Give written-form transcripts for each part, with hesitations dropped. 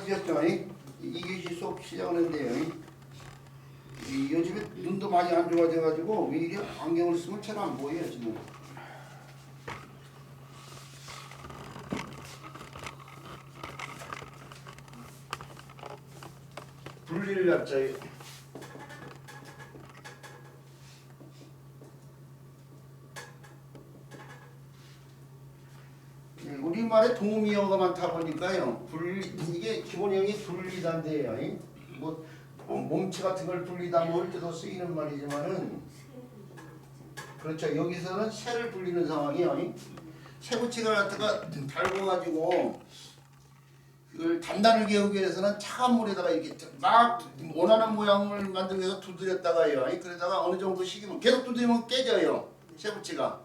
드셨죠? 이게 수업 시작하는데요. 요즘에 눈도 많이 안 좋아져가지고 왜 이래 안경을 쓰면 잘 안 보여요 지금. 분리를 잡자요. 우리말에 동음이어가 많다 보니까요. 이게 기본형이 분리단데요. 뭐 몸체 같은 걸 분리다 모을 때도 쓰이는 말이지만은 그렇죠. 여기서는 새를 불리는 상황이에요. 새부치가 갖다가 달궈가지고 이걸 단단하게 하기 위해서는 차가운 물에다가 이렇게 막 원하는 모양을 만들기 위해서 두드렸다가요. 그러다가 어느 정도 식이면 계속 두드리면 깨져요. 새부치가.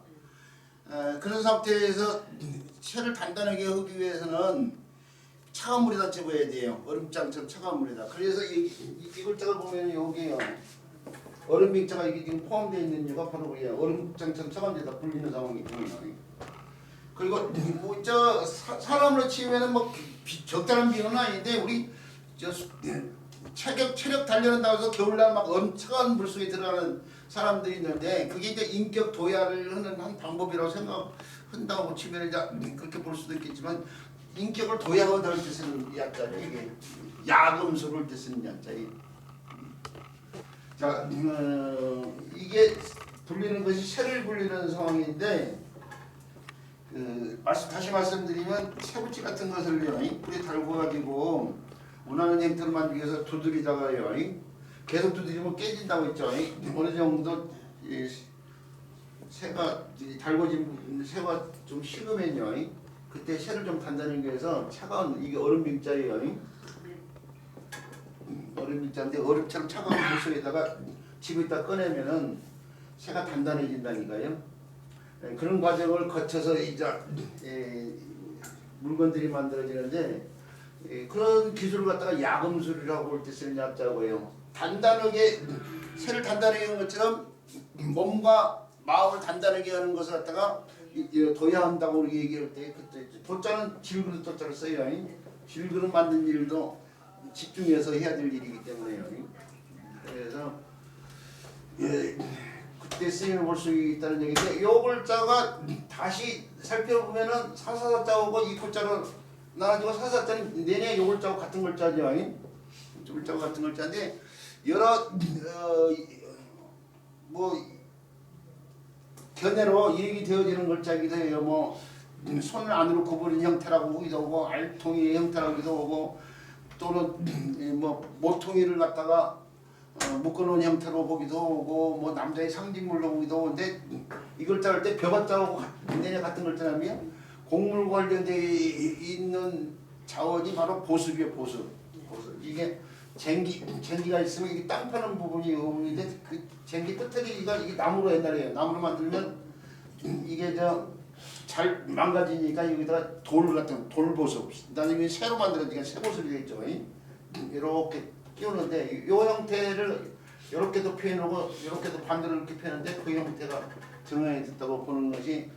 그런 상태에서 새를 단단하게 하기 위해서는 차가운 물에다 집어야 돼요. 얼음장처럼 차가운 물에다. 그래서 이 글자를 보면 여기요. 얼음빙자가 이게 지금 포함되어 있는 이유가 바로 그래요. 얼음장처럼 차가운 데다 불리는 상황이거든요. 그리고 뭐 사람으로 치면은 뭐 적당한 비는 아닌데 우리 체력 단련한다고 해서 겨울날 막 차가운 물속에 들어가는 사람들이 있는데 그게 이제 인격 도야를 하는 한 방법이라고 생각한다고 치면 이제 그렇게 볼 수도 있겠지만 인격을 도야하다 할 때 쓰는 약자죠. 이게 야금술을 할 때 쓰는 약자예요. 자, 이게 불리는 것이 새를 불리는 상황인데 다시 말씀드리면 새부치 같은 것을요 불에 달궈가지고 원하는 형태로 만들기 위해서 두드리다가요 계속 두드리면 깨진다고 했죠. 어느 정도 새가 달궈진 새가 좀 식으면요 그때 새를 좀 단단하게 해서 차가운 이게 얼음빙자예요. 얼음빙자인데 얼음처럼 차가운 물속에다가 집에다 꺼내면은 새가 단단해진다니까요. 그런 과정을 거쳐서 이제 물건들이 만들어지는데 그런 기술을 갖다가 야금술이라고 할 때 쓰는 약자고요. 단단하게 새를 단단하게 하는 것처럼 몸과 마음을 단단하게 하는 것을 갖다가 도야한다고 우리 얘기할 때 그때 도자는 질그릇 도자를 써요. 질그릇 만든 일도 집중해서 해야 될 일이기 때문에요. 그래서 그때 쓰임을 볼 수 있다는 얘기인데 요 글자가 다시 살펴보면은 사사자하고 이 글자로 나눠지고 사사자는 내내 요 글자하고 같은 글자죠. 요 글자하고 같은 글자인데 여러 뭐 견해로 얘기되어지는 글자이기도 해요. 뭐 손을 안으로 구부린 형태라고 보기도 하고 알통이의 형태라고도 하고 또는 뭐 모퉁이를 갖다가 묶어놓은 형태로 보기도 하고 뭐 남자의 상징물로 보기도 하고 근데 이 글자 할 때 벼가자하고 내내 같은 글자라면 곡물 관련되어 있는 자원이 바로 보습이에요. 보습. 이게 쟁기가 있으면 이게 땅 파는 부분이 있는데 그 쟁기 끝에가 이게 나무로 옛날에 나무로 만들면 이게 잘 망가지니까 여기다가 돌 같은 돌보습 나중에 새로 만들어지니까 새보습이 되겠죠. 이렇게 끼우는데 이 형태를 이렇게도 표현하고 이렇게도 반대로 이렇게 표현하는데 그 형태가 정형이 됐다고 보는 것이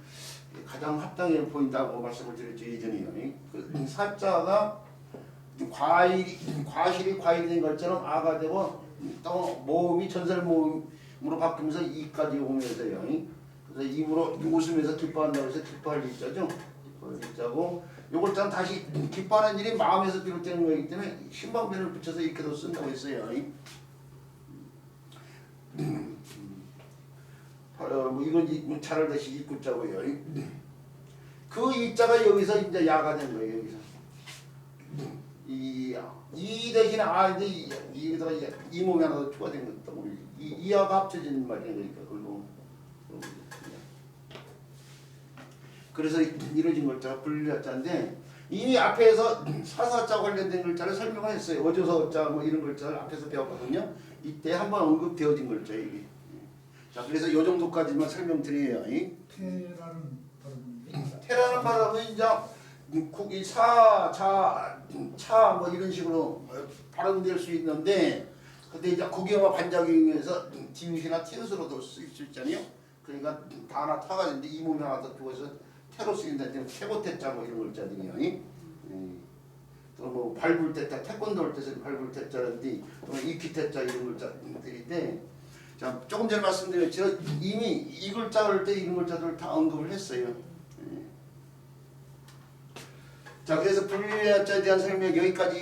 가장 합당해 보인다고 말씀을 드렸죠. 예전에요. 그 사자가 과실이 과일된 것처럼 아가 되고 또 모음이 전설 모음으로 바뀌면서 이까지 오면서요. 그래서 입으로 웃으면서 기뻐한다고 해서 기뻐할 일자죠. 기뻐하고 요걸 다시 기뻐하는 일이 마음에서 비롯되는 거기 때문에 신방변을 붙여서 이렇게도 쓴다고 했어요. 이건 잘 알듯이 입구자고요. 그 입자가 여기서 이제 야가 된 거예요. 여기서 이 대신에 아인데 여기다가 이 몸이 하나 더 추가된 것 때문에 이하가 합쳐진 말이에요. 그러니까 그리고 그래서 이루어진 글자가 분리자인데 이미 앞에서 사사자 관련된 글자를 설명을 했어요. 어조서자 뭐 이런 글자를 앞에서 배웠거든요. 이때 한번 언급되어진 글자 이게. 자 그래서 요 정도까지만 설명드려요. 테라는 발음은 이제 국이 차 뭐 이런 식으로 발음될 수 있는데 근데 이제 국영화 반작용에서 디귿이나 티읕으로도 쓸 수 있잖아요. 그러니까 다나 타가 되는데 이 몸이 하나 더 죽어서 태로 쓰인다. 태고태자 뭐 이런 글자들이요. 또 뭐 밟을 때자 태권도 할 때서 밟을 때자라든지 또 익히 때자 이런 글자들인데 자 조금 전에 말씀드렸죠. 이미 이 글자 할 때 이런 글자들을 다 언급을 했어요. 예. 자 그래서 불리자에 대한 설명 여기까지만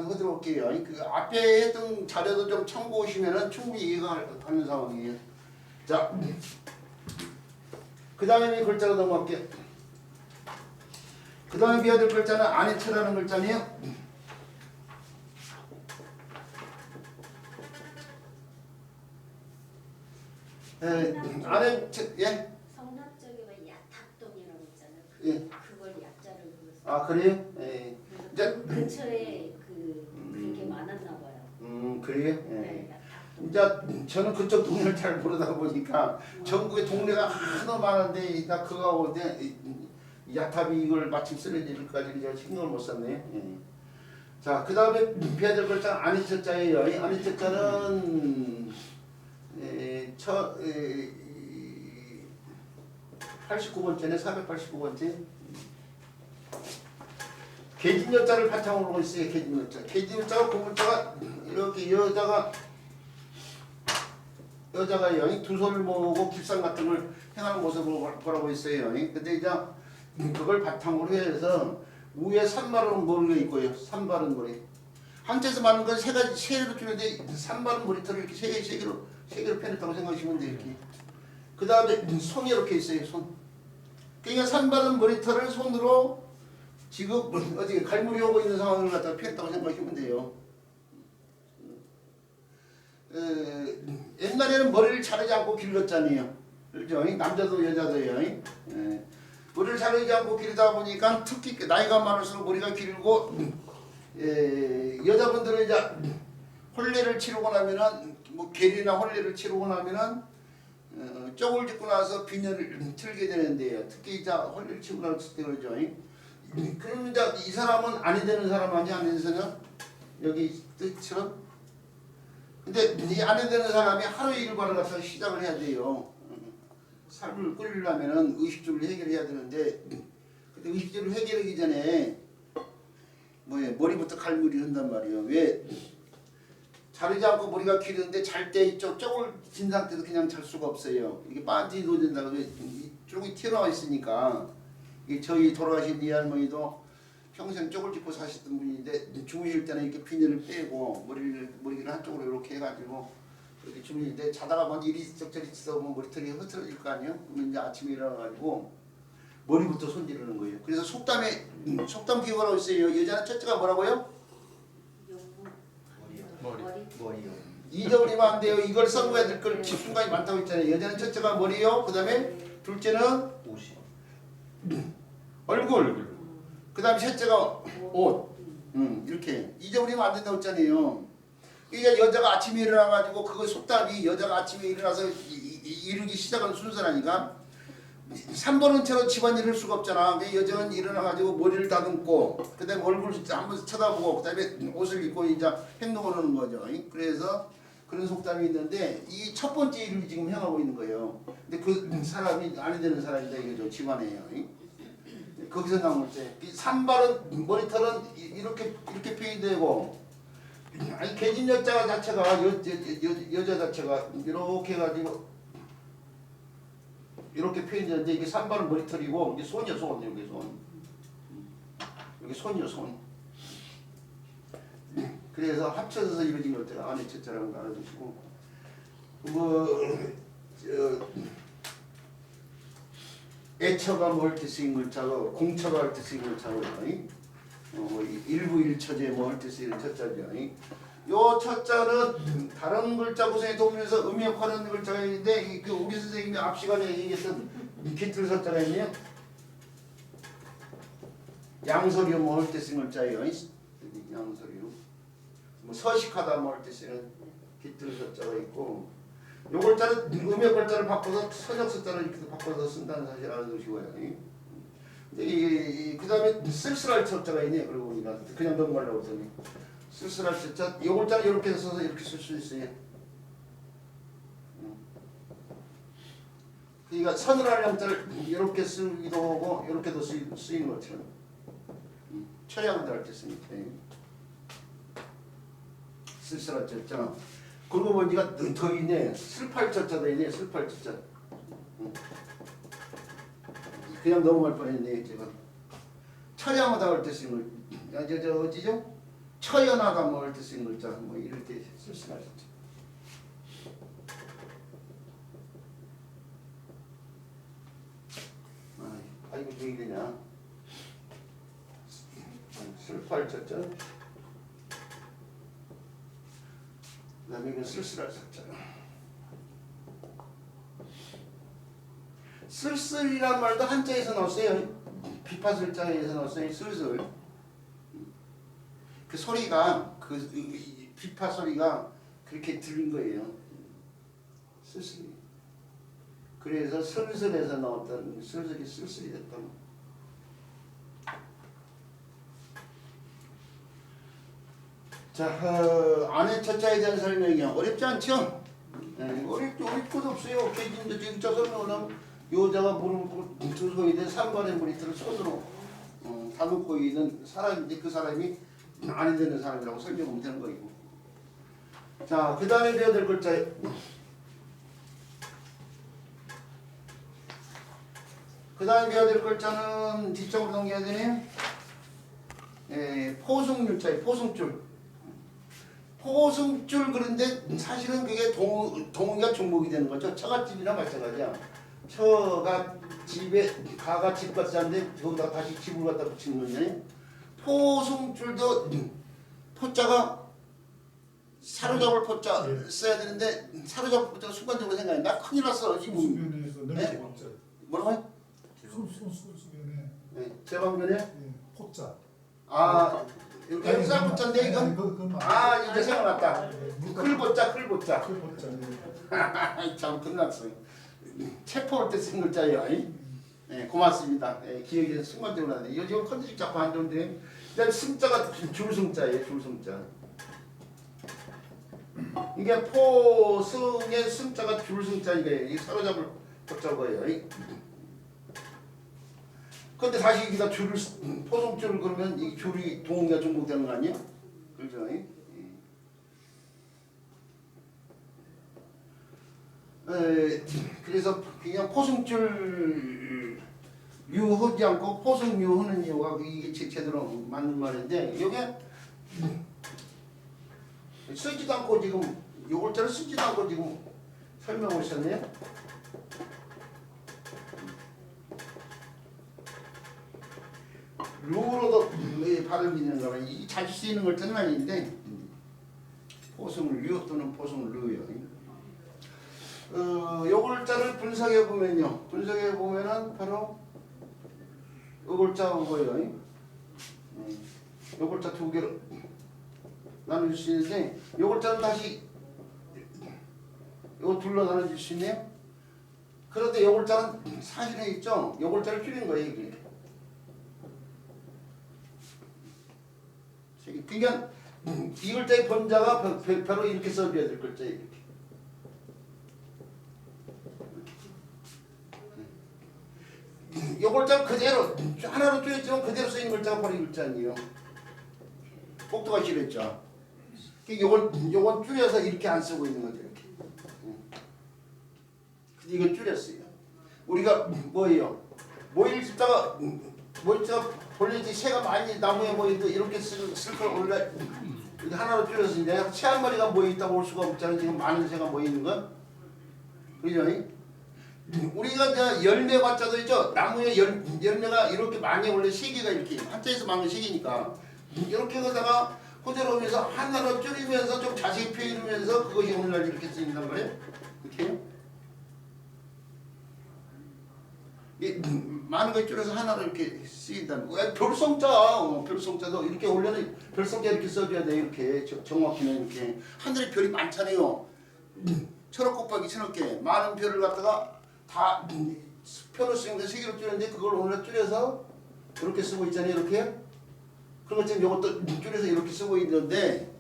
하도록 할게요. 그 앞에 했던 자료도 좀 참고하시면은 충분히 이해가 가는 상황이에요. 자, 그 다음에 글자로 넘어갈게요. 그 다음에 비워야 될 글자는 아네트라는 글자네요. 아네트, 예? 성남 쪽에 왜 야탑동이라고 있잖아요. 예. 그걸 약자를 불렀어요. 아, 그래요? 예. 그 근처에 그게 많았나 봐요. 그래요? 예. 네, 야탑동. 이제 저는 그쪽 동네를 잘 모르다 보니까 전국에 동네가 하나 많은데 나 그거하고 야탑이 이걸 마침 쓰는 일까지 제가 신경을 못 썼네요. 예. 자, 그 다음에 비워야 될 글자는 아니트자예요. 아니트자는 89번째네, 489번째. 계진여자를 바탕으로 하고 있어요. 계진여자. 계진여자가 고문자가 이렇게 여자가 두 손을 모으고 깁상 같은 걸 행하는 모습으로 보라고 있어요. 근데 이제 그걸 바탕으로 해서 위에 산발은 머리가 있고요. 산발은 머리. 한자에서 말하는 건 세 개로 줄는데 산발은 머리털을 이렇게 세 개로 펴냈다고 생각하시면 돼요. 이렇게. 그 다음에 손이 이렇게 있어요. 손. 그러니까 산발은 머리털을 손으로 지금 어디 갈무리 오고 있는 상황을 갖다가 펴냈다고 생각하시면 돼요. 옛날에는 머리를 자르지 않고 길렀잖아요. 그렇죠? 남자도 여자도요. 머리를 자르지 않고 기르다 보니까 특히 나이가 많을수록 머리가 길고 여자분들은 이제 혼례를 치르고 나면은 뭐 계리나 혼례를 치르고 나면은 쪽을 짓고 나서 비녀를 틀게 되는데요. 특히 이제 혼례를 치고 나서 때 그러죠. 그러면 이제 이 사람은 아니 되는 사람 아니야? 아니 되는 사람? 여기 뜻처럼. 근데 이 아니 되는 사람이 하루 일과를 갖다가 시작을 해야 돼요. 삶을 꾸리려면은 의식주를 해결해야 되는데, 근데 의식주를 해결하기 전에 머리부터 갈무리 한단 말이에요. 왜? 자르지 않고 머리가 길는데 잘 때 이쪽 쪽을 진 상태도 그냥 잘 수가 없어요. 이게 반지 놓는다고 이쪽이 튀어나와 있으니까. 이게 저희 돌아가신 이 할머니도 평생 쪽을 짚고 사시던 분인데 주무실 때는 이렇게 비늘을 빼고 머리를 한쪽으로 이렇게 해가지고 이렇게 주무시는데 자다가 막 이리 저리 있어보면 머리털이 흐트러질 거 아니에요? 그러면 이제 아침에 일어나가지고 머리부터 손지르는 거예요. 그래서 속담 기호라고 있어요. 여자는 첫째가 뭐라고요? 머리요. 잊어버리면 안 돼요. 이걸 써먹어야 될 걸 순간이 많다고 했잖아요. 여자는 첫째가 머리요. 그 다음에 둘째는 옷이. 얼굴. 그 다음에 셋째가 옷. 이렇게 잊어버리면 안 된다고 했잖아요. 이게 여자가 아침에 일어나가지고 그거 속담이 여자가 아침에 일어나서 이루기 시작하는 순서라니까 3번은 채로 집안일을 할 수가 없잖아. 여자는 일어나가지고 머리를 다듬고 그 다음에 얼굴 한번 쳐다보고 그 다음에 옷을 입고 이제 행동을 하는 거죠. 그래서 그런 속담이 있는데 이 첫 번째 일을 지금 행하고 있는 거예요. 근데 그 사람이 아니 되는 사람이다 이거죠. 집안에요. 거기서 나올 때 3발은 머리털은 이렇게 표현되고 아니 계진여자 자체가 여자 자체가 이렇게 해가지고 이렇게 표현되는데 이게 3발은 머리털이고 이게 손이요 손. 여기 손. 여기 손이요 손. 그래서 합쳐서 이루어진 것들 안에 첫째라는 거 알아두시고 애처가 뭐 할 때 쓰인 글자고 공처가 할 때 쓰인 글자고 일부 일처제 뭐 할 때 쓰이는 첫자죠. 요 첫자는 다른 글자 구성에 도움에서 의미 역할을 하는 글자가 있는데 그 우리 선생님이 앞 시간에 얘기했던 깃들 첫자가 있네요. 양서류 뭐 할 때 쓰인 글자예요. 양서류. 뭐 서식하다 뭐 할 때 쓰는 깃들 첫자가 있고 요 글자는 의미 글자를 바꿔서 서적 첫자를 이렇게 바꿔서 쓴다는 사실 알아두시고요. 그 다음에 쓸쓸할 첫자가 있네요. 그리고 우리가 그냥 넘어가려고 했더니 쓸쓸할 첫자 이 글자는 이렇게 써서 이렇게 쓸 수 있어요. 그러니까 서늘할 형태를 이렇게 쓰기도 하고 이렇게도 쓰이는 것처럼 처리하다 할 때 씁니다. 쓸쓸한 쩌자. 그러고 보니까 더 있네. 슬팔 쩌자도 있네. 슬팔 쩌자. 그냥 넘어갈 뻔했네 제가. 처리하다 할 때 쓰는 거. 저 어디죠? 처연하다 뭐 할 때 쓰는 거 있잖아. 뭐 이럴 때 쓸쓸하셨죠. 아이고 왜 이러냐. 슬퍼할 쳤죠. 그 다음에 이건 쓸쓸할 쳤죠. 쓸쓸이란 말도 한자에서 나왔어요. 비파슬자에서 나왔어요. 쓸쓸. 그 소리가 그 비파 소리가 그렇게 들린 거예요. 쓸쓸이. 그래서 슬슬에서 나왔던 슬슬이 쓸쓸이 됐던. 자, 안의 첫자에 대한 설명이요. 어렵지 않죠? 어릴 것도 없어요. 개진도 지금 저 설명은 여자가 무릎 두 손이 된 삼관의 머리털을 손으로 다듬고 있는 사람인데 그 사람이 안에 되는 사람이라고 설명하면 되는 거이고. 자, 그 다음에 배워야 될 글자예요. 그 다음에 배워야 될 글자는 뒤쪽으로 넘겨야 되네. 포승률자예요. 포승줄. 포승줄 그런데 사실은 그게 동의가 중복이 되는 거죠. 처갓집이나 마찬가지야. 처가 집에 가가 집 같지 않은데 거기다 다시 집을 갖다 붙이는 거잖아요. 포승줄도 포자가 사로잡을 포자 써야 되는데 사로잡을 포자가 순간적으로 생각해. 나 큰일 났어 지금. 수변에서 넓게 포자. 뭐라고요? 수변에 제방면에 포자. 아 이렇게 쌀포자인데 이건 아 이제 생각났다. 클보자 클보자. 그 포자. 참 끝났어요. 체포할 때 쓴 글자예요. 고맙습니다. 기억이 순간적으로 나네. 요즘 컨디션 자꾸 안 좋은데 일단 승자가 줄승자예요. 줄승자. 이게 포승의 승자가 줄승자니까 이 사로잡을 포자고요. 근데 다시 여기다 줄을 포승줄을 그러면 이 줄이 동의가 중복되는 거 아니에요? 그렇죠? 그래서 그냥 포승줄 유하지 않고 포승유하는 이유가 이게 제대로 맞는 말인데 이게 쓰지도 않고 지금 요글자를 쓰지도 않고 지금 설명을 했네요. 루로도 발음이 있는가 봐요. 이 자주 쓰이는 글자는 아닌데 포승을 유 또는 포승을 루요. 요 글자를 분석해 보면요. 분석해 보면은 바로 요 글자고요. 요 글자 두 개로 나눌 수 있는데 요 글자는 다시 요 둘로 나눠질 수 있네요. 그런데 요 글자는 사실은 있죠. 요 글자를 줄인 거예요. 이게. 그러니까 이 글자의 번자가 바로 이렇게 써줘야 될 글자예요. 이렇게. 이 글자는 그대로 하나로 줄였지만 그대로 쓰인 글자가 바로 이 글자 아니에요. 꼭두가 싫었죠. 요건 줄여서 이렇게 안 쓰고 있는 거죠. 이렇게. 근데 이건 줄였어요. 우리가 뭐예요? 모일 짓다가 본래 새가 많이 나무에 모이도 이렇게 쓸걸 원래 하나로 줄여서 이제 새 한 마리가 모여 있다고 볼 수가 없잖아요. 지금 많은 새가 모여 있는 건. 그죠? 우리가 저 열매 과자도 있죠. 나무에 열매가 이렇게 많이 원래 세 개가 이렇게 한자에서 막는 세 개니까 이렇게 하다가 호재로 오면서 하나로 줄이면서 좀 자세히 표현하면서 그것이 오늘날 이렇게 쓰인단 말이에요. 이렇게 많은 걸 줄여서 하나로 이렇게 쓰인다는 거예요. 별성자도 이렇게 원래는 별성자 이렇게 써줘야 돼. 이렇게 정확히는 이렇게 하늘에 별이 많잖아요. 철학 곱하기 천억 개 많은 별을 갖다가 다 표로 쓰는 게 세 개로 줄였는데 그걸 오늘 줄여서 이렇게 쓰고 있잖아요. 이렇게 그런 것처럼 이것도 줄여서 이렇게 쓰고 있는데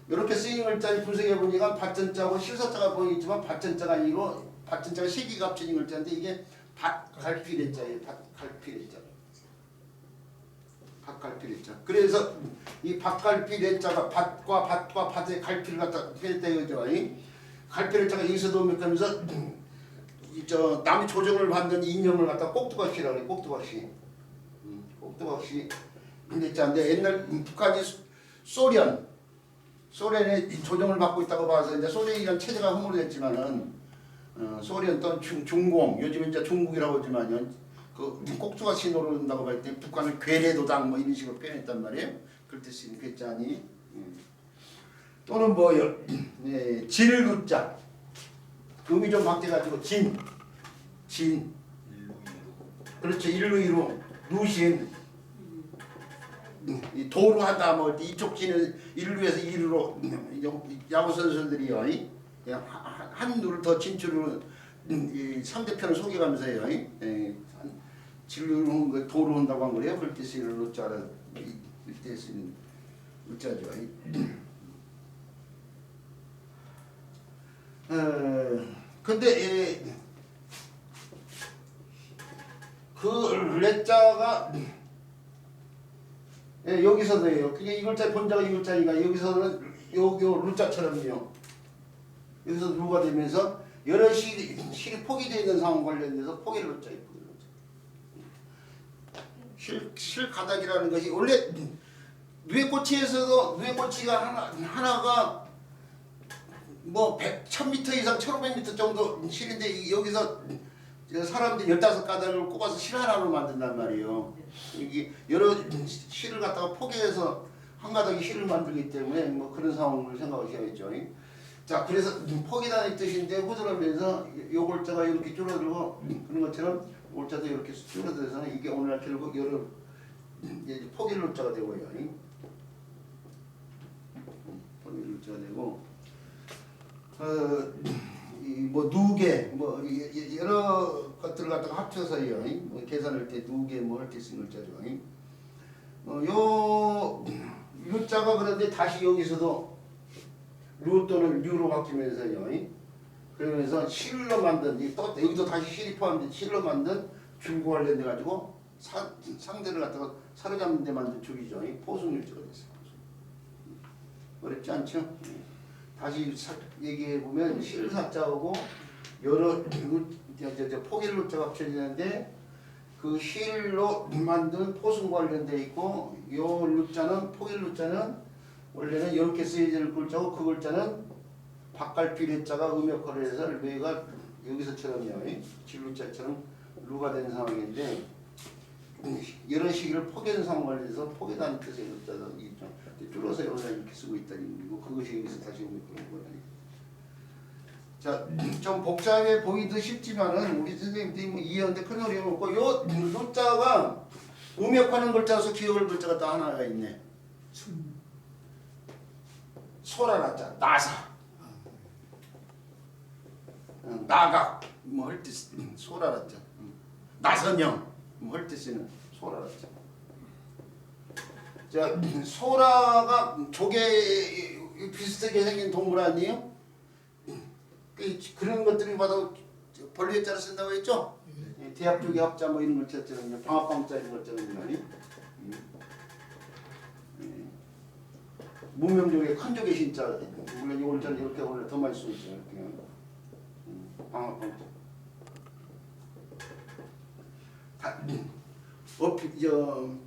이렇게 쓰이는 글자를 분석해 보니까 밭전자하고 실사자가 보이지만 밭전자가 아니고 밭전자가 세 개가 합쳐진 글자인데 이게 밭갈피래자예요. 밭갈피래자. 밭갈피래자. 그래서 이 밭갈피래자가 밭과 밭의 갈피를 갖다 뺄 때 그죠? 갈피래자가 여기서도 오면서 저 남이 조정을 받는 이념을 갖다 꼭두각시라고 그래. 꼭두각시. 꼭두각시. 근데 옛날 북한이 소련의 조정을 받고 있다고 봐서 이제 소련이란 체제가 허물어졌지만은 소련 또는 중공 요즘 이제 중국이라고 하지만요. 그 꼭두각시 노른다고 할 때 북한을 괴뢰도당 뭐 이런 식으로 표현했단 말이에요. 그럴 때 쓰는 괴짜니. 또는 뭐요? 네, 진루자. 음이 좀 바뀌어가지고 진. 그렇죠. 일루이루 루신. 도루하다 뭐 이쪽 진을 일루에서 이루로 야구 선수들이요. 한 누를 더 진출을 상대편을 속여가면서요. 진루는 거 도루한다고 한 거예요. 그럴 때 쓰는 루자라 이때 쓰는 루자죠. 근데 그 레자가 여기서도요. 그게 이 글자 본자가 이 글자니까 여기서는 요 루자처럼요. 여기서 루가 되면서 여러 실이 포기되어 있는 상황 관련돼서 포기를 루자. 실 가닥이라는 것이 원래 누에꼬치에서도 누에꼬치가 하나가 뭐 1000m 이상 1500m 정도 실인데 여기서 사람들이 15가닥을 꼽아서 실 하나로 만든단 말이에요. 이게 여러 실을 갖다가 포개해서 한 가닥의 실을 만들기 때문에 뭐 그런 상황을 생각하셔야죠. 자, 그래서 포기단의 뜻인데 후들하면서 요 골자가 이렇게 줄어들고 그런 것처럼 골자도 이렇게 줄어들어서 이게 오늘날 결국 여러 포기를 골자가 되고요. 포기를 골자가 되고 뭐 누계 뭐 여러 것들을 갖다가 합쳐서요. 뭐 계산할 때 누계 뭐 할 때 쓰는 글자죠. 요 루자가 그런데 다시 여기서도 루 또는 류로 바뀌면서요. 그러면서 실로 만든 또 여기도 다시 실이 포함된 실로 만든 줄과 관련돼 가지고 상대를 갖다가 사로잡는 데 만든 줄이죠. 포승률자가 됐어요. 어렵지 않죠? 다시 얘기해 보면 실사자하고 여러 포기를 루자가 합쳐지는데 그 실로 만든 포승 관련돼 있고 요 루자는 포기를 루자는 원래는 이렇게 쓰여질 글자고 그 글자는 밭갈피 레자가 음역화를 해서 뇌가 여기서처럼요 진루자처럼 루가 된 상황인데 이런 시기를 포개는 상황 관련해서 포개다는 뜻의 루자도 줄여서 이렇게 쓰고 있다는 거고 그것이 여기서 다시 음역화를 거예요. 자, 좀 복잡해 보이도 쉽지만은 우리 선생님들이 뭐 이해하는데 큰 어려움 없고 요 루자가 음역하는 글자에서 기억할 글자가 또 하나가 있네. 소라라자 나사 나각 뭐 할 때 소라라자 나선형 뭐 할 때 쓰는 소라라자. 자, 소라가 조개 비슷하게 생긴 동물 아니에요? 그런 것들이 봐도 벌레자를 쓴다고 했죠? 대학 쪽의 학자 뭐 이런 것처럼 방학방자 이런 것처럼 문명족의 큰 족의 신자 물론 이걸 저는 이렇게 원래 더 많이 쓰고 있어요. 방학방자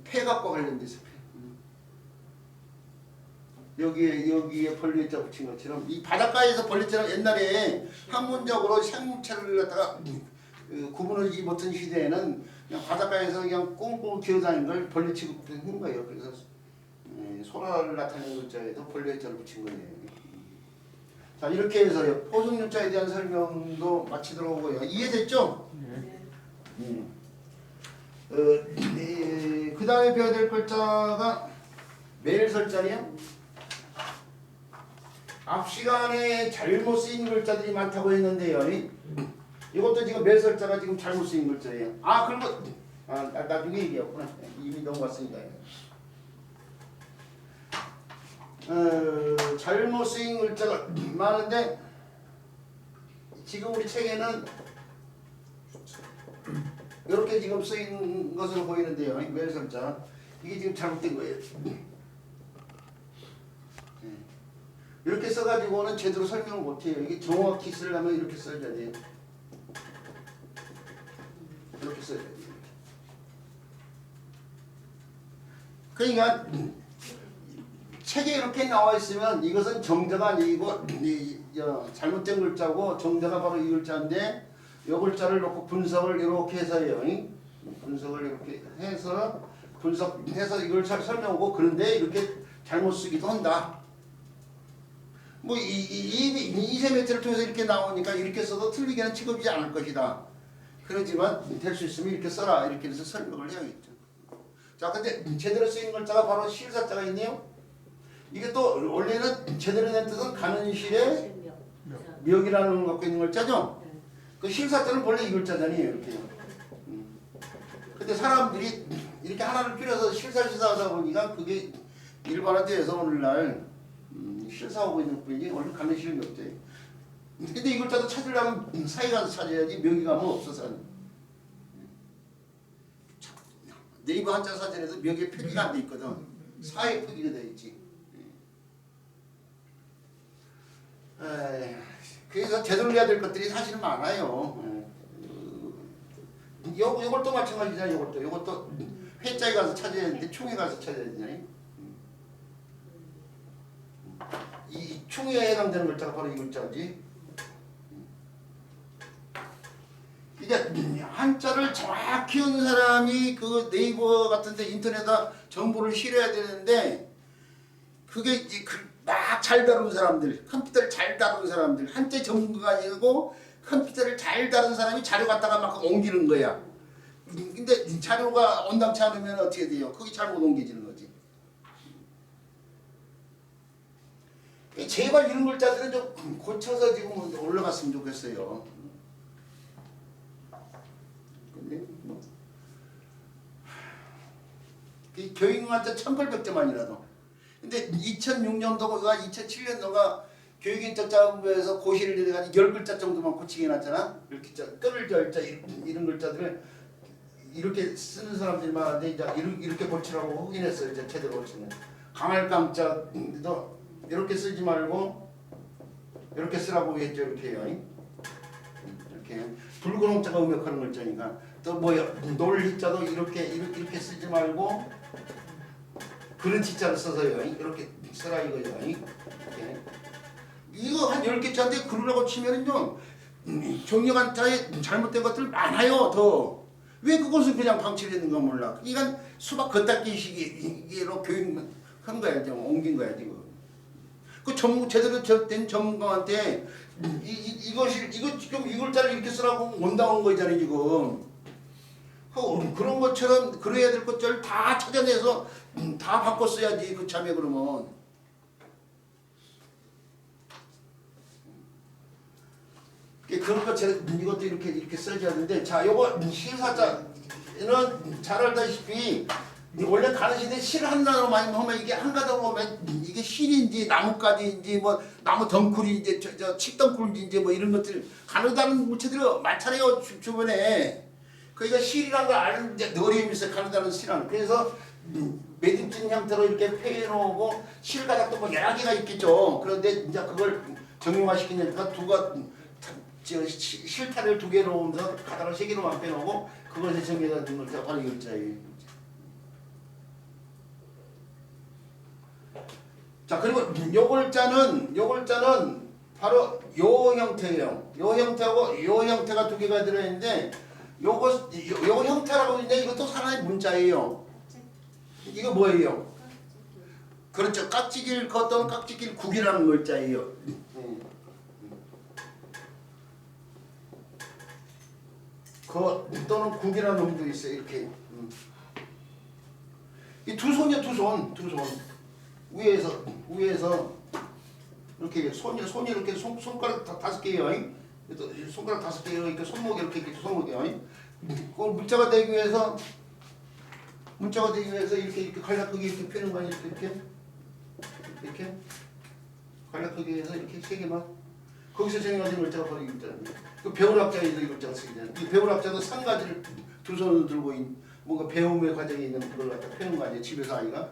폐각과 관련돼서 여기에 벌레자 붙인 것처럼 이 바닷가에서 벌레자는 옛날에 학문적으로 생물체를 갖다가 구분하지 못한 시대에는 그냥 바닷가에서 그냥 꽁꽁 기어다니는 걸 벌레 취급한 거예요. 그래서 소라를 나타내는 글자에도 벌레자를 붙인 거예요. 자, 이렇게 해서 포승유자에 대한 설명도 마치도록 하고요. 이해됐죠? 네. 그 다음에 배워야 될 글자가 매일설자네요. 앞 시간에 잘못 쓰인 글자들이 많다고 했는데요. 이것도 지금 매설자가 지금 잘못 쓰인 글자예요. 아, 그런 거 나중에 얘기했구나. 이미 넘어갔으니까. 잘못 쓰인 글자가 많은데 지금 우리 책에는 이렇게 지금 쓰인 것으로 보이는데요. 매설자. 이게 지금 잘못된 거예요. 이렇게 써가지고는 제대로 설명을 못해요. 이게 정확히 쓰려면 이렇게 써야 돼요. 이렇게 써야 돼요. 그러니까 책에 이렇게 나와 있으면 이것은 정자가 아니고 잘못된 글자고 정자가 바로 이 글자인데 이 글자를 놓고 분석을 이렇게 해서요. 분석을 이렇게 해서 분석해서 이걸 잘 설명하고 그런데 이렇게 잘못 쓰기도 한다. 뭐 이세 매체를 통해서 이렇게 나오니까 이렇게 써도 틀리게는 취급이지 않을 것이다. 그러지만 될 수 있으면 이렇게 써라 이렇게 해서 설명을 해야겠죠. 자, 근데 제대로 쓰인 글자가 바로 실사자가 있네요. 이게 또 원래는 제대로 된 뜻은 가는 실에 실명. 멱이라는 걸 갖고 있는 글자죠. 네. 그 실사자는 원래 이 글자잖아요. 이렇게. 근데 사람들이 이렇게 하나를 줄여서 실사하다 보니까 그게 일반화돼서 오늘날 실사하고 있는 뿐이지 원래 가는 실은 없대요. 근데 이 글자도 찾으려면 사이 가서 찾아야지 멱이 가면 없어서. 네이버 한자 사전에도 멱에 표기가 안 돼 있거든. 사이에 표기가 돼 있지. 그래서 되돌려야 될 것들이 사실은 많아요. 요것도 마찬가지잖아요. 요것도 회자에 가서 찾아야 되는데 총에 가서 찾아야 되잖아요. 이 총에 해당되는 글자가 바로 이 글자지. 이제 한자를 정확히 한 사람이 그 네이버 같은데 인터넷에 정보를 실어야 되는데 그게 이제 막 잘 다루는 사람들, 컴퓨터를 잘 다루는 사람들, 한자 전문가가 아니고 컴퓨터를 잘 다루는 사람이 자료 갖다가 막 옮기는 거야. 근데 자료가 온당치 않으면 어떻게 돼요? 그게 잘못 옮겨지는 거지. 제발 이런 글자들은 좀 고쳐서 지금 올라갔으면 좋겠어요. 근데 뭐 교육한테 1800점만이라도. 근데 2006년도가 2007년도가 교육인적자본부에서 고시를 내려가지고 10글자 정도만 고치게 해놨잖아. 이렇게 끌을 절자 이런 글자들을 이렇게 쓰는 사람들이 많은데 이제 이렇게 고치라고 확인했어요. 이제 제대로 고치는. 강할강자도 이렇게 쓰지 말고 이렇게 쓰라고 했죠. 이렇게요. 이렇게 붉은 홍자가 음역하는 글자니까 또 뭐야 놀희자도 이렇게 쓰지 말고 그런 지자를 써서요. 이렇게 쓰라 이거요. 이렇게. 이거 한 10개짜인데 그러라고 치면은요 정력한 자에 잘못된 것들 많아요. 더. 왜 그것을 그냥 방치를 했는가 몰라. 이건 수박 겉닦기 시기로 교육한 거야. 좀 옮긴 거야 지금. 그 제대로 된 전문가한테 이거 지금 이 글자를 이렇게 쓰라고 원당한 거잖아요 지금. 그런 것처럼 그래야 될 것들 다 찾아내서 다 바꿔 써야지 그 참에 그러면. 그런 것처럼 이것도 이렇게 써야 하는데 자 요거 실사자는 잘 알다시피 원래 가는 시대 실 하나로 많이 하면 이게 한 가닥으로 하면 이게 실인지 나뭇가지인지 뭐 나무 덩쿨인지 저 칡덩쿨인지 뭐 이런 것들 가느다는 물체들이 많잖아요 주변에. 그러니까 실이란 걸 아는 이제 어려움이 있어요. 가느다는 실은. 그래서 매듭진 형태로 이렇게 표현하고 실 가닥도 뭐 여러 개가 있겠죠. 그런데 이제 그걸 정형화시키니까 실타를 2개로 오면서 가닥을 3개로만 빼놓고 그것에 정해서 준 글자가 바로 이 글자예요. 자 그리고 요 글자는 바로 요 형태예요. 요 형태하고 요 형태가 2개가 들어있는데 요거 형태라고 있는데 이것도 하나의 문자예요. 이거 뭐예요? 그렇죠. 깍지길 걷던 깍지길 국이라는 글자예요. 또는 국이라는 놈도 있어요. 이렇게 이 두 손이요. 두 손 위에서 이렇게 손이 이렇게 손가락 5개요. 손가락 5개요. 이렇게 손목이 이렇게 있겠죠. 손목이요. 그 문자가 되기 위해서 이렇게 간략하게 이렇게 펴는 거 아니에요. 이렇게 간략하게 해서 이렇게 3개만 거기서 정해가지고 글자가 바로 이 글자입니다. 그 배울학자에도 이 글자가 쓰이잖아요. 이 배울학자도 3가지를 두 손으로 들고 뭔가 배움의 과정이 있는 그걸 갖다 펴는 거 아니에요? 집에서 아이가?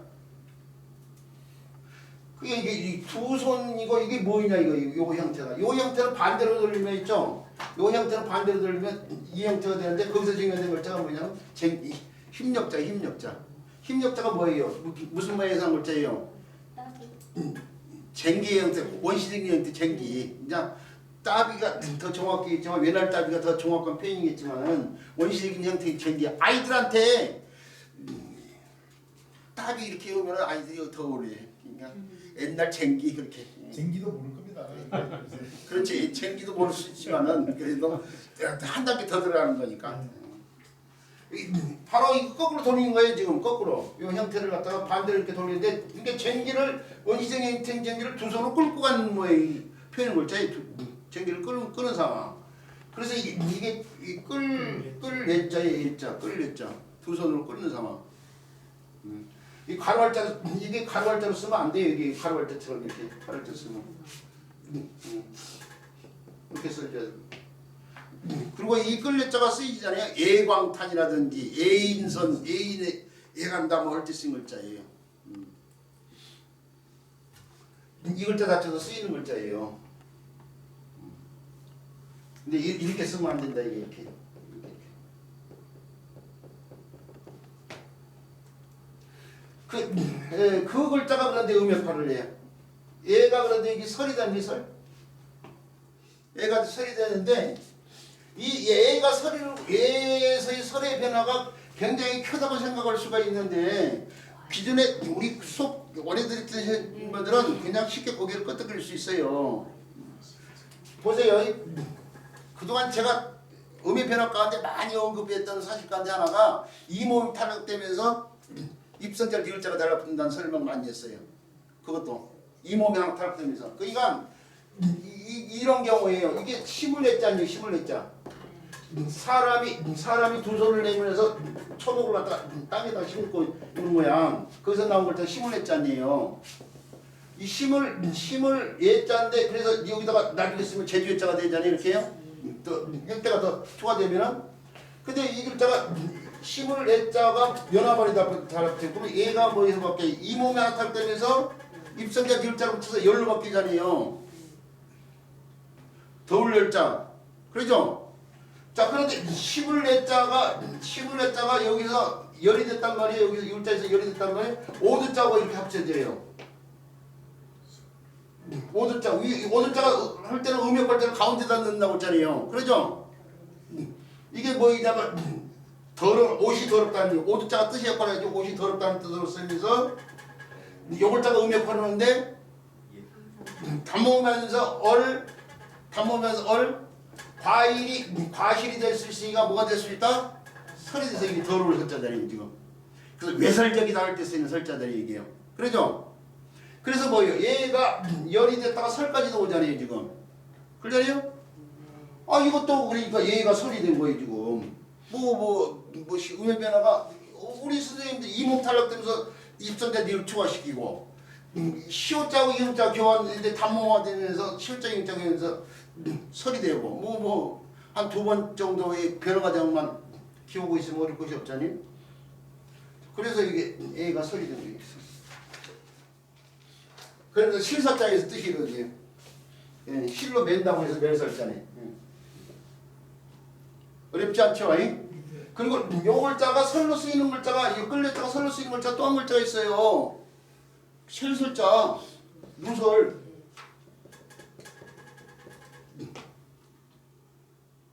그게 이게 두 손이고 이게 뭐냐 이거 형태가. 요 형태는 반대로 돌리면 있죠. 요 형태는 반대로 돌리면 이 형태가 되는데 거기서 증명된 글자가 뭐냐면 힘력자 힘력자. 힘력자가 뭐예요? 무슨 모양의 글자예요? 쟁기의 형태, 원시적인 형태 쟁기. 그냥 따비가 더 정확히 있지만 외날 따비가 더 정확한 표현이겠지만 원시적인 형태의 쟁기. 아이들한테 따비 이렇게 오면 아이들이 더 어울려. 그러니까 옛날 쟁기 그렇게. 쟁기도 모를 겁니다. 그렇지. 쟁기도 모를 수 있지만은 그래도 한 단계 더 들어가는 거니까. 바로 이거 거꾸로 돌리는 거예요 지금 거꾸로. 이 형태를 갖다가 반대로 이렇게 돌리는데 이게 쟁기를 원시적인 형태 쟁기를 두 손으로 끌고 가는 모양이 표현인 글자에 쟁기를 끄는 상황. 그래서 이게 끌 내자예요 일자 끌 내자 두 손으로 끌는 상황. 이 가로할자 이게 가로할자로 쓰면 안 돼요. 이게 가로할자처럼 이렇게 가로할자 쓰면 이렇게 써줘야 돼. 그리고 이 끌레자가 쓰이잖아요. 애광탄이라든지 애인선, 애인의 애간다 뭐 할 때 쓰는 글자예요. 이 글자 자체도 쓰이는 글자예요. 근데 이렇게 쓰면 안 된다 이게 이렇게. 그 글자가 그런데 음역파를 해요. 얘가 그런데 이게 설이 되는 설. 얘가 설이 되는데 이 얘가 얘에서의 설의 변화가 굉장히 크다고 생각할 수가 있는데 기존에 우리 수업 원래들이 듣는 분들은 그냥 쉽게 고개를 끄덕일 수 있어요. 보세요. 그동안 제가 음의 변화 가운데 많이 언급했던 사실 가운데 하나가 이 몸이 타락되면서 입선자 리을자가 달라붙는다는 설명 많이 했어요. 그것도 이 몸이 하나 타락되면서 그러니까 이런 경우에요. 이게 힘을 냈자니요. 힘을 냈자. 사람이 두 손을 내밀어서 초목을 갖다 땅에다 심고 있는 모양. 거기서 나온 걸 다 힘을 냈자니에요. 이 힘을 예자인데 그래서 여기다가 나중에 쓰면 제주예자가 되잖아요. 이렇게요. 또 형태가 더 추가되면은 근데 이 글자가 힘을 내자가 연화발이 달라붙고 얘가 뭐에서 바뀌어 이 몸에 하나 탈되면서 입선자 기울자로 붙여서 열로 바뀌잖아요. 더울 열자 그러죠? 자 그런데 힘을 내자가 여기서 열이 됐단 말이에요. 여기서 율자에서 열이 됐단 말이에요. 오드자고 이렇게 합쳐져요. 오드자가 할 때는 음역할 때는 가운데다 넣는다고 했잖아요. 그러죠? 이게 뭐냐면 옷이 더럽다는 오두자가 뜻이 역할을 해가지고 옷이 더럽다는 뜻으로 쓰면서 요글자가 음역하는데 담으면서 과실이 될 수 있으니까 뭐가 될 수 있다? 설이 돼서 이게 더러울 설자들이 지금. 그래서 외설적이다 할 때 쓰이는 설자들이 얘기해요. 그러죠? 그래서 뭐예요? 얘가 열이 됐다가 설까지도 오잖아요 지금. 그러잖아요? 이것도 그러니까 얘가 설이 된 거예요 지금. 음의 변화가 우리 선생님들 이몸 탈락되면서 입선자 니을 추가시키고 시옷자하고 이음자 교환인데 단모화되면서 시옷자 이음자 교환해서 설이 되고 한 두 번 정도의 변화 과정만 키우고 있으면 어릴 것이 없잖아요. 그래서 이게 애가 설이 되는 게 있어. 그래서 실사자에서 뜻이거든요. 실로 맨다고 해서 멜설자네. 어렵지 않죠? 그리고 요 글자가 설로 쓰이는 글자가 이 끌레자가 설로 쓰이는 글자 또 한 글자가 있어요. 셀설자, 누설.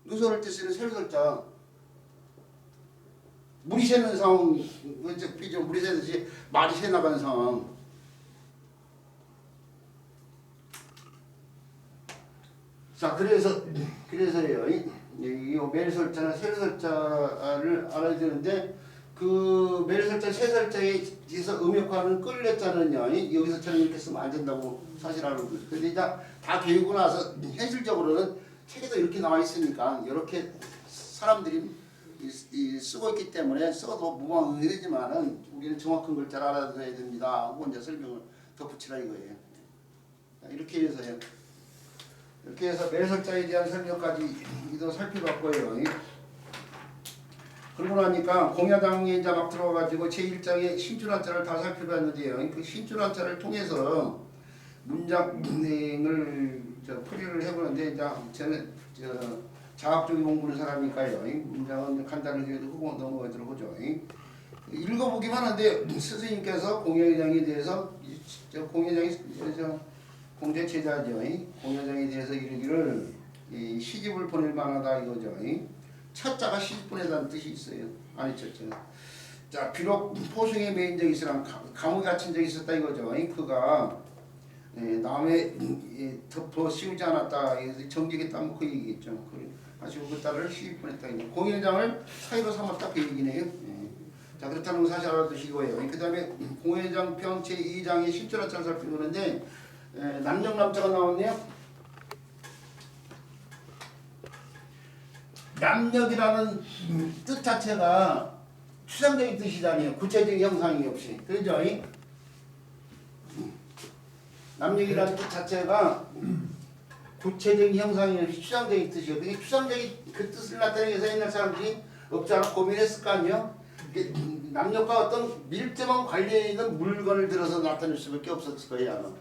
누설할 때 쓰는 셀설자. 물이 새는 상황, 물이 새듯이 말이 새 나가는 상황. 자, 그래서요. 이 멜설자나 셀설자를 알아야 되는데 그 멜설자, 세설자에서 음역하는 끌레자는요. 여기서처럼 이렇게 쓰면 안 된다고 사실 알고 있어요. 근데 이제 다 배우고 나서 현실적으로는 책에도 이렇게 나와 있으니까 이렇게 사람들이 쓰고 있기 때문에 써도 무방하지만은 우리는 정확한 글자를 알아둬야 됩니다 하고 이제 설명을 덧붙이라 이거예요. 이렇게 해서요. 이렇게 해서 멜설자에 대한 설명까지 이도 살펴봤고요. 그러고 나니까 공야장에 이제 막 들어가가지고 제1장의 신춘한자를 다 살펴봤는데요. 그 신춘한자를 통해서 문장을 풀이를 해보는데 이제 저는 자학적인 공부는 사람이니까요. 문장은 간단하게 해도 끄고 넘어가도록 하죠. 읽어보기만 한데 스승님께서 공야장에 대해서 공야장이 공제 제자죠. 공야장에 대해서 이르기를 시집을 보낼 만하다 이거죠. 첫자가 시집 보내다는 뜻이 있어요. 아니 첫자가. 자 비록 포승에 매인 적이 있으나 감옥에 갇힌 적이 있었다 이거죠. 그가 남의 덮어 씌우지 않았다. 정직했다 뭐 그 얘기겠죠. 아시고 그 딸을 시집 보냈다. 공회장을 사이로 삼았다 그 얘기네요. 자 그렇다는 거 사실 알아두시고요. 그 다음에 공회장 편 제2장의 신춘한자를 살펴보는데 남정남자가 나왔네요. 남력이라는 뜻 자체가 추상적인 뜻이잖아요. 구체적인 형상이 없이. 그죠? 남력이라는 뜻 자체가 구체적인 형상이 없이 추상적인 뜻이에요. 그게 추상적인 그 뜻을 나타내기 위해서 옛날 사람들이 없잖아 고민했을 거 아니에요? 남력과 어떤 밀접한 관련이 있는 물건을 들어서 나타낼 수밖에 없었을 거예요. 아마.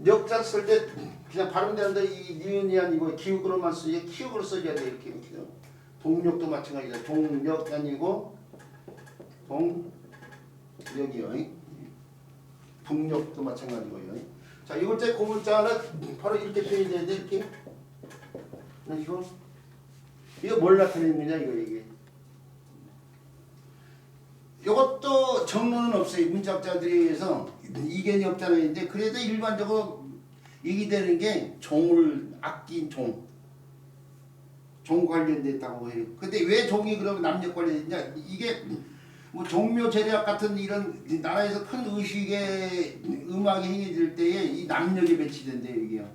역자 쓸 때 그냥 발음되는데 이 니은이 아니고 기역으로만 쓰지 키역으로 써줘야 돼 이렇게. 동력도 마찬가지다. 동력이 아니고 동력이요. 북력도 마찬가지고요. 자 이 글자 고물자는 바로 이렇게 표현이 돼야 돼 이렇게. 이거 뭘 나타내는 거냐 이게. 이것도 정론은 없어요. 문학자들에 의해서 이견이 없다는 건데 그래도 일반적으로 얘기되는 게 종을 아낀 종 관련됐다고 해요. 근데 왜 종이 그러면 남녀 관련됐냐? 이게 뭐 종묘 제략 같은 이런 나라에서 큰 의식의 음악이 행해질 때에 이 남력이 배치된대요. 이게요.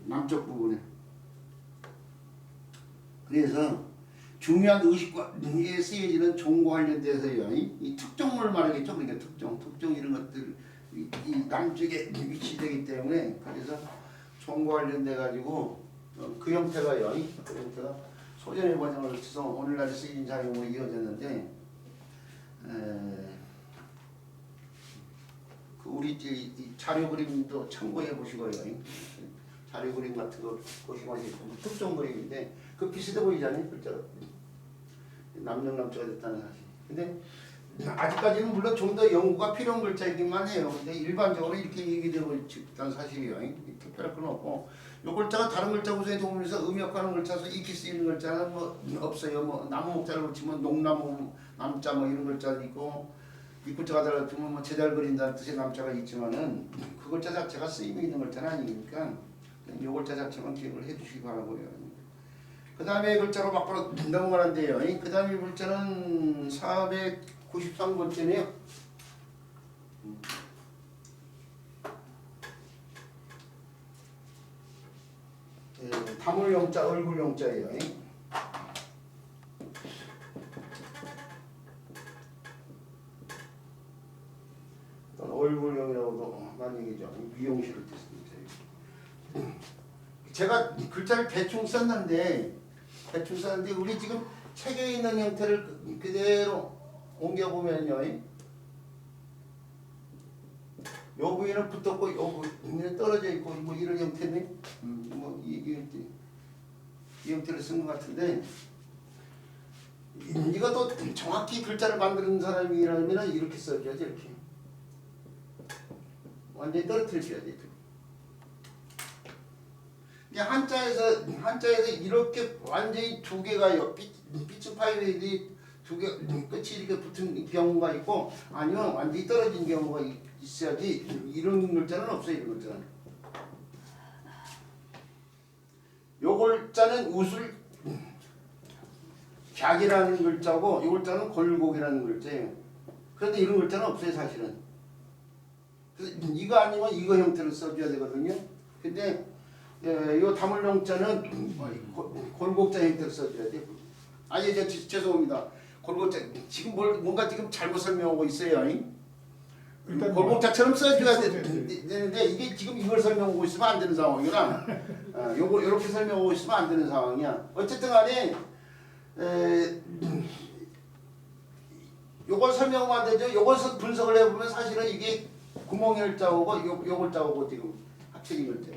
남쪽 부분에. 그래서 중요한 의식에 쓰여지는 종과 관련돼서요. 이 특종을 말하겠죠. 그러니까 특종 이런 것들 이 남쪽에 위치되기 때문에 그래서 종과 관련돼 가지고 그 형태가요. 그 형태가 소전의 번역을 써서 오늘날 쓰인 사용으로 이어졌는데 그 우리 이 자료 그림도 참고해 보시고요. 자료 그림 같은 거 보시면 특종 그림인데 그 비슷해 보이잖아요. 글자가. 남녀남자가 됐다는 사실. 근데 아직까지는 물론 좀 더 연구가 필요한 글자이기만 해요. 근데 일반적으로 이렇게 얘기되고 있다는 사실이에요. 특별할 건 없고 이 글자가 다른 글자 구성에 도움을 해서 음역하는 글자에서 익히 쓰이는 글자는 뭐 없어요. 뭐 나무 목자를 붙이면 농나무 남자 뭐 이런 글자도 있고 이 글자가 달라지면 뭐 제잘 그린다는 뜻의 남자가 있지만은 그 글자 자체가 쓰임이 있는 글자는 아니니까 이 글자 자체만 기억을 해주시기 바라고요. 그 다음에 글자로 바꾸러 넘어가는데요. 그 다음에 글자는 493번째네요. 다물용자, 얼굴용자예요. 얼굴용이라고도 많이 얘기죠. 미용실을 뜻습니다. 제가 글자를 대충 썼는데 우리 지금 책에 있는 형태를 그대로 옮겨보면요. 요 부위는 붙었고 요 부위는 떨어져 있고 뭐 이런 형태네. 뭐 이 형태를 쓴 것 같은데 이것도 정확히 글자를 만드는 사람이라면 이렇게 써줘야지 이렇게. 완전히 떨어뜨려줘야지. 한자에서 이렇게 완전히 두 개가요. 빛은 파이브이 두 개 끝이 이렇게 붙은 경우가 있고 아니면 완전히 떨어진 경우가 있어야지 이런 글자는 없어요. 이런 글자는. 요 글자는 웃을 객이라는 글자고 이 글자는 골곡이라는 글자예요. 그런데 이런 글자는 없어요. 사실은. 그래서 이거 아니면 이거 형태를 써줘야 되거든요. 근데 이 다물용자는 골곡자 형태를 써줘야 돼요. 아니 죄송합니다. 골곡자 지금 뭔가 지금 잘못 설명하고 있어요. 일단 골곡자처럼 써줘야 써줘야 되는데 이게 지금 이걸 설명하고 있으면 안 되는 상황이라 요거 이렇게 설명하고 있으면 안 되는 상황이야. 어쨌든 간에 요걸 설명하면 안 되죠. 요것을 분석을 해보면 사실은 이게 구멍열자하고 요걸자하고 지금 합쳐진 글자.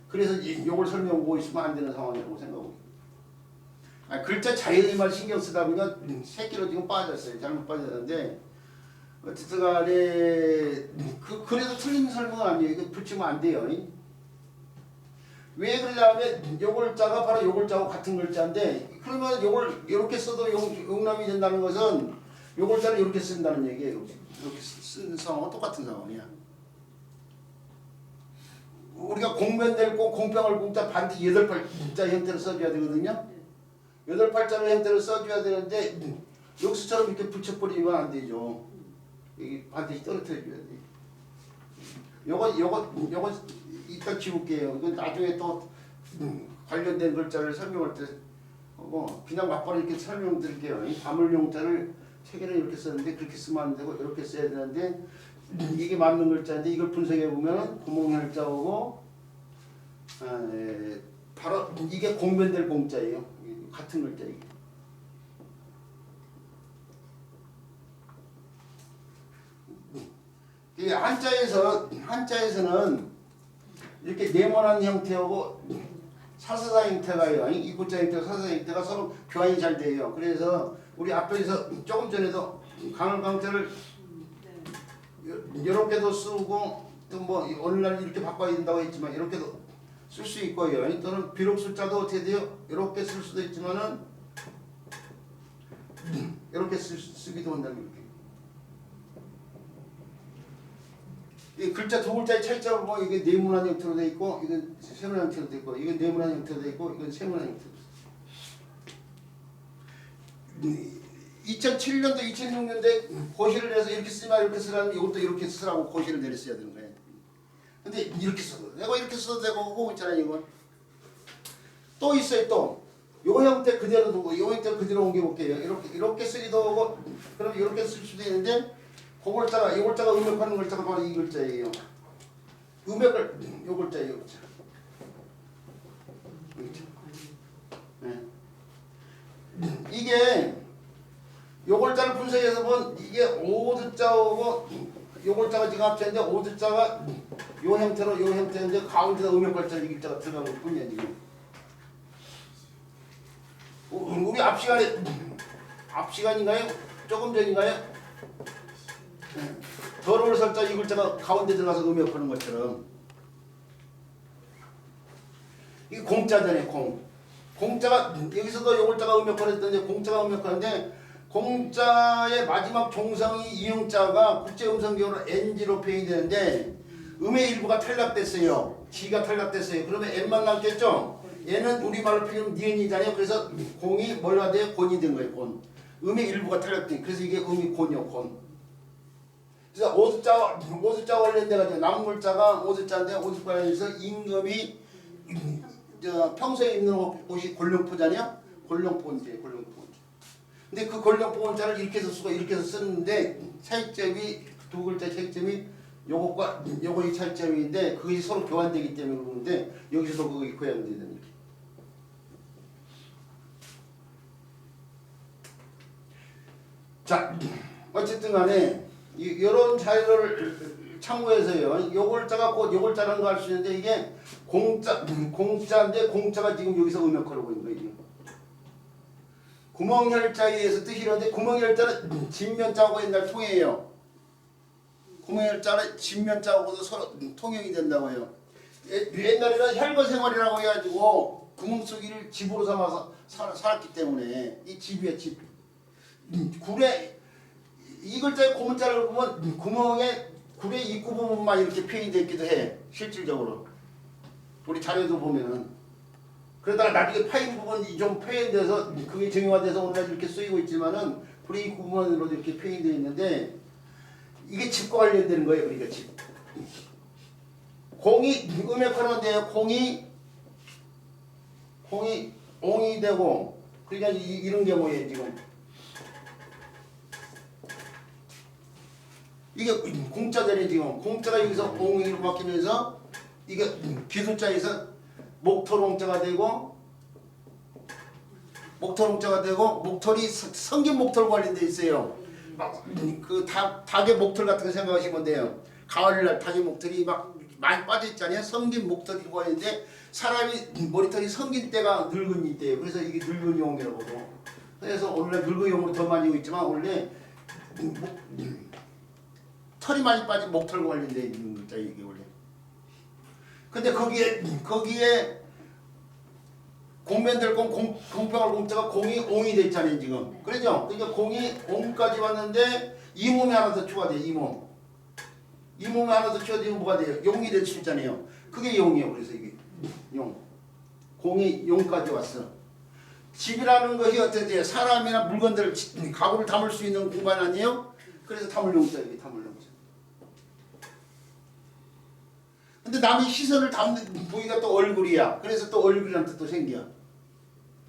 그래서 요걸 설명하고 있으면 안 되는 상황이라고 생각하고 있습니다. 글자 자연히만 신경 쓰다 보니까 새끼로 지금 빠졌어요. 잘못 빠졌는데 어쨌든 간에 그래도 틀린 설명은 아니에요. 이거 붙이면 안 돼요. 왜 그러냐면 요글자가 바로 요글자하고 같은 글자인데 그러면 요걸 이렇게 써도 용납이 된다는 것은 요글자를 이렇게 쓴다는 얘기예요. 이렇게 쓴 상황은 똑같은 상황이야. 우리가 공면될 공, 공평할 공자 반드시 8팔자 형태로 써줘야 되거든요. 8팔자로 형태로 써줘야 되는데 여기서처럼 이렇게 붙여버리면 안 되죠. 여기 반드시 떨어뜨려줘야 돼. 요거 이따 지울게요. 이건 나중에 또 관련된 글자를 설명할 때 하고 그냥 막바로 이렇게 설명드릴게요. 이 다물용자를 세 개는 이렇게 썼는데 그렇게 쓰면 안 되고 이렇게 써야 되는데 이게 맞는 글자인데 이걸 분석해 보면 구멍혈자하고 바로 이게 공변될 공자예요. 같은 글자 이게. 이 한자에서는 이렇게 네모난 형태하고 사사사 형태가요. 이 구자 형태와 사사사 형태가 서로 교환이 잘 돼요. 그래서 우리 앞에서 조금 전에도 강을강자를 이렇게도 쓰고 또 뭐 오늘날 이렇게 바꿔야 된다고 했지만 이렇게도 쓸 수 있고요. 또는 비록 숫자도 어떻게 돼요? 이렇게 쓸 수도 있지만은 이렇게 쓰기도 한다는 이렇게. 이 글자 두 글자의 차이점을 보면 이게 네모난 형태로 돼 있고 이건 세모난 형태로 돼 있고 이건 네모난 형태로 돼 있고 이건 세모난 형태로 돼 있어요. 2007년도 2006년도에 고시를 해서 이렇게 쓰면 이렇게 쓰라는 이것도 이렇게 쓰라고 고시를 내렸어야 되는 거예요. 근데 이렇게 써도 되고 이렇게 써도 되고 그거 있잖아요. 이거 또 있어요. 또 요 형태 그대로 두고 요 형태 그대로 옮겨볼게요. 이렇게 쓰기도 하고 그럼 이렇게 쓸 수도 있는데 그 글자가 이 글자가 음역하는 글자가 바로 이 글자예요. 음역을 요 글자예요. 요 글자. 네. 이게 요 글자를 분석해서 보면 이게 오드자하고 요 글자가 지금 합쳤는데 오드자가 요 형태로 요 형태인데 가운데다 음역 글자 이 글자가 들어간 것 뿐이야 지금. 우리 앞시간인가요? 조금 전인가요? 더러울 설자 이 글자가 가운데 들어가서 음역하는 것처럼 이게 공자잖아요. 공자가 여기서도 요 글자가 음역하는데 공자가 음역하는데 공자의 마지막 종성이 이응자가 국제음성기호로 NG로 표현이 되는데 음의 일부가 탈락됐어요. G가 탈락됐어요. 그러면 N만 남겠죠? 얘는 우리말로 표현하면 니은이잖아요. 그래서 공이 뭘로 돼요? 곤이 된 거예요. 곤. 음의 일부가 탈락된. 그래서 이게 음이 곤이요. 곤. 그래서 오드자 원래인데가 남은 글자가 오드자인데 오드자에서 임금이 평소에 입는 옷이 골룡포잖아요. 골룡포인데 골룡포. 근데 그 골룡포 원자를 이렇게 해서 쓰고 이렇게 해서 쓰는데 차이점이 두 글자 차이점이 요것과 요거의 차이점인데 그것이 서로 교환되기 때문에 그러는데 여기서도 그게 교환되는 이렇게. 자 어쨌든 간에 이런 자료를 참고해서요. 요 글자가 곧 요 글자라는 거 알 수 있는데 이게 공자인데 공자가 지금 여기서 음역하려고 있는 거예요. 구멍혈자에 의해서 뜻이 이런데 구멍혈자는 진면자하고 옛날 통해요. 구멍혈자는 진면자하고도 서로 통용이 된다고요. 옛날에는 혈거생활이라고 해가지고 구멍 속이를 집으로 삼아서 살았기 때문에 이 집이야 집. 굴에 이 글자의 고문자를 보면 구멍에 굴의 입구 부분만 이렇게 표현이 되기도 해. 실질적으로 우리 자료도 보면은. 그러다가 나중에 파인 부분이 좀 표현돼서 그게 정형화돼서 오늘날 이렇게 쓰이고 있지만은 불의 입구 부분으로 이렇게 표현되어 있는데 이게 집과 관련되는 거예요. 그러니까 집. 공이 음역하는데 공이 옹이 되고 그러니까 이런 경우에 지금 이게 공자전에 지금 공자가 여기서 옹이로 바뀌면서 이게 기술자에서 목토롱자가 되고 목털이 성긴 목털 관련돼 있어요. 막 그 닭의 목털 같은 거 생각하시면 돼요. 가을날 닭의 목털이 막 많이 빠져 있잖아요. 성긴 목털이 관련돼 사람이 머리털이 성긴 때가 늙은이 때예요. 그래서 이게 늙은이용이라고 보고. 그래서 원래 늙은이용으로 더 많이 있지만 원래 털이 많이 빠진 목털과 관련돼 있는 글자 이게 원래. 근데 거기에 공면될 공평할 공자가 공이 옹이 돼 있잖아요 지금. 그렇죠? 그러니까 공이 옹까지 왔는데 이 몸이 하나 더 추가돼요. 이 몸이 하나 더 추가되면 뭐가 돼요? 용이 될 수 있잖아요. 그게 용이에요. 그래서 이게 용. 공이 용까지 왔어. 집이라는 것이 어떻게 사람이나 물건들을 가구를 담을 수 있는 공간 아니에요? 그래서 담을용자 이게 담을용자. 근데 남의 시선을 담는 부위가 또 얼굴이야. 그래서 또 얼굴이라는 뜻도 생겨.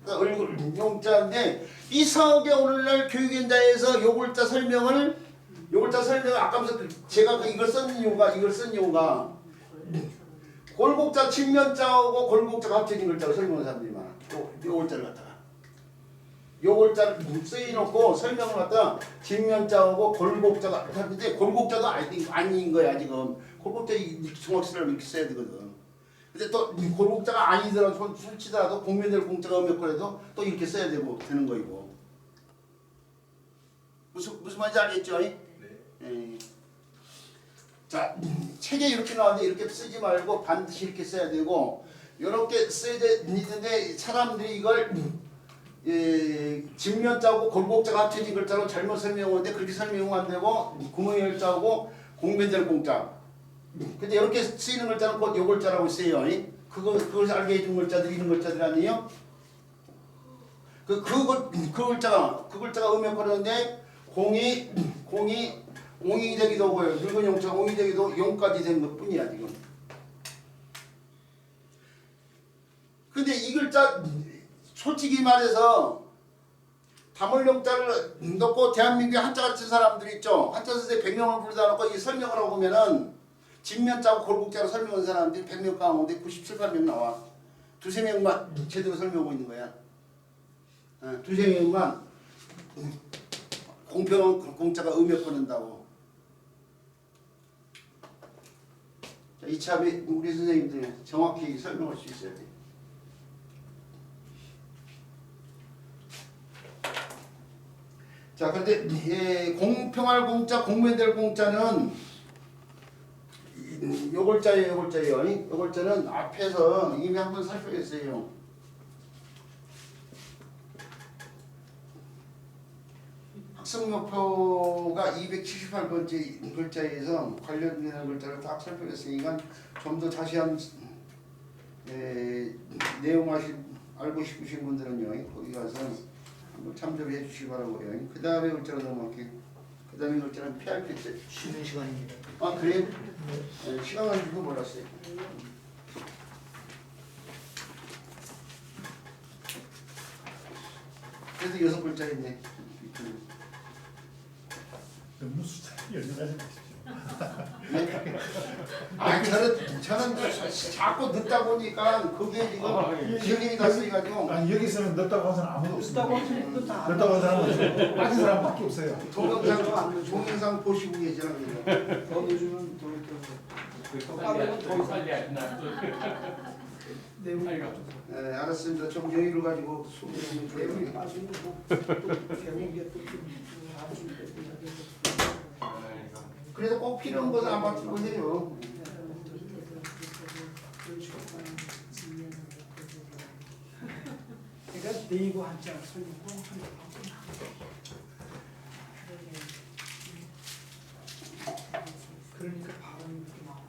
그러니까 얼굴 용자인데 이상하게 오늘날 교육연자에서 요글자 설명을 아까부터 제가 이걸 쓴 이유가 골곡자 직면자하고 골곡자가 합쳐진 글자로 설명하는 사람들이 많아. 요글자를 갖다가 요글자를 쓰여놓고 설명을 갖다가 직면자하고 골곡자가 하는데 골곡자도 아닌 거야 지금. 골곡자 정확히를 이렇게 써야 되거든. 근데 또 골곡자가 아니더라도 솔치더라도 공면될 공자가 음역거려도 또 이렇게 써야 되는 거이고. 무슨 말인지 알겠죠? 네. 자, 책에 이렇게 나왔는데 이렇게 쓰지 말고 반드시 이렇게 써야 되고 이렇게 써야 되는데 사람들이 이걸 직면자하고 골곡자가 합쳐진 글자로 잘못 설명하는데 그렇게 설명하면 안 되고 구멍열자하고 공면될 공자. 근데 이렇게 쓰이는 글자는 곧 요 글자라고 써요. 그걸 알게 해준 글자들이 이런 글자들 아니에요? 그 글자가 음역하는데 공이 옹이 되기도 하고요. 늙은 용자가 옹이 되기도 용까지 된 것 뿐이야 지금. 근데 이 글자 솔직히 말해서 다물용자를 넣고 대한민국에 한자 가르친 사람들 있죠. 한자 선생님 100명을 부르다 놓고 이 설명을 하고 보면은 직면자고 골곡자로 설명한 사람들이 100명 가운데 97, 8명 나와. 두세 명만 제대로 설명하고 있는 거야. 두세 명만 공평한 공자가 음역하는다고. 이참에 우리 선생님들 정확히 설명할 수 있어야 돼. 자, 그런데 공평할 공자, 공면될 공자는 요 글자예요. 요 글자는 앞에서 이미 한번 살펴봤어요. 학습목표가 278번째 글자에서 관련되는 글자를 딱 살펴봤으니까 좀 더 자세한 내용을 알고 싶으신 분들은요 거기 가서 한번 참조해 주시기 바라고요. 그 다음에 글자로 넘어갈게요. 그 다음에 글자는 피할 글자. 쉬는 시간입니다. 아 그래요? 네, 시간 가는 줄도 몰랐어요. 그래서 6글자 있네. 너무 숫자 연연하지 마십시오. 네? 아 저는 자꾸 늦다 보니까 그게 지금 기억이 났어가지고. 아니 여기서는 넣었다고 하는 사람 아무도 없습니다. 넣었다고 하는 사람은 없어요. 빠진 사람밖에 없어요. 동영상 보시고 계시는 거예요. 더 요즘은 더 내용이 네, 알았습니다. 좀 여유를 가지고 소개를 내용이 해드릴게요. 빠지고 배우는 게또 그래서 꼭 필요한 것은 안 맞추고 해요. 그러니까 네이버 한자 설명도 한다. 그러니까 발음이 이렇게 나오는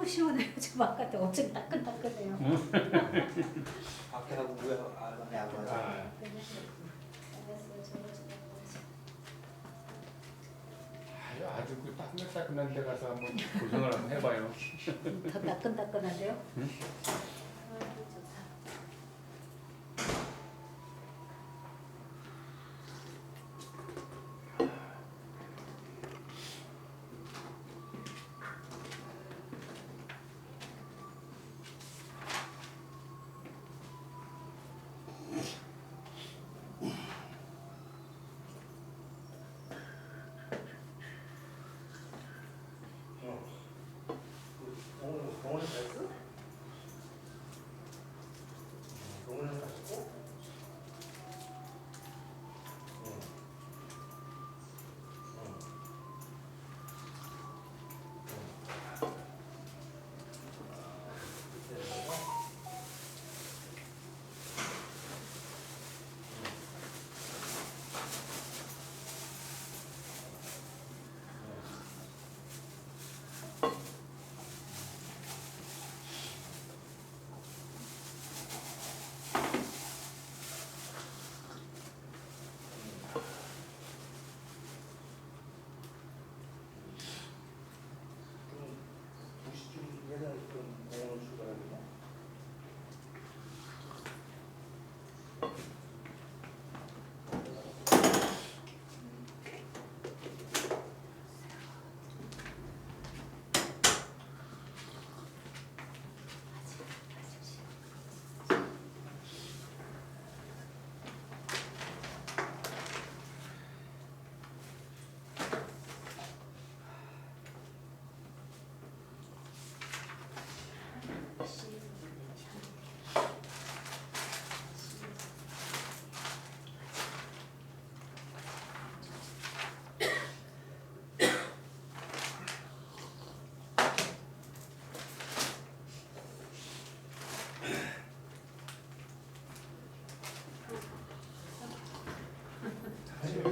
아우 시원해요. 지금 아까도 엄청 따끈따끈해요. 밖에 하고 뭐야? 안에 안 맞아. 알았어요. 저거 좀 아주 그 따끈따끈한 데 가서 한번 고생을 한번 해봐요. 더 따끈따끈한데요? 응? 아이고 좋다. 병원에 갔어? 병원에 갔고? 예전에 있던 병원을 출발하거든요.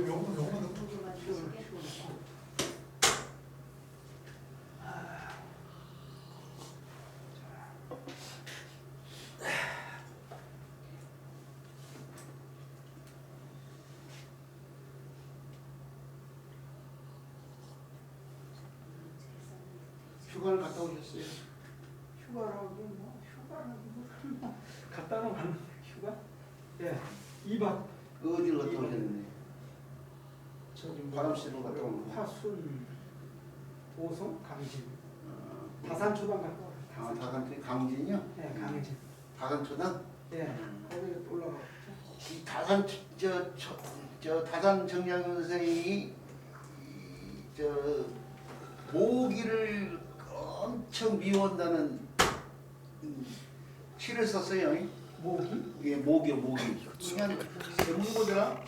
요거는 휴가를 갔다 오셨어요? 휴가라고 뭐 휴가라고 갔다 오는 휴가? 예. 2박 어디를 갔다 오셨는데? 저기 뭐 바람 쐬러 갔다 오는 거. 화순 오송 강진 다산초당 갔다 아, 왔어요. 다산 강진이요? 예, 강진. 다산초당? 예. 거기에 또 올라가. 이 다산 저 다산 정량 선생이 저 모기를 엄청 미워한다는 시를 썼어요. 모기? 이게 모기요 모기. 그냥 대문고더라.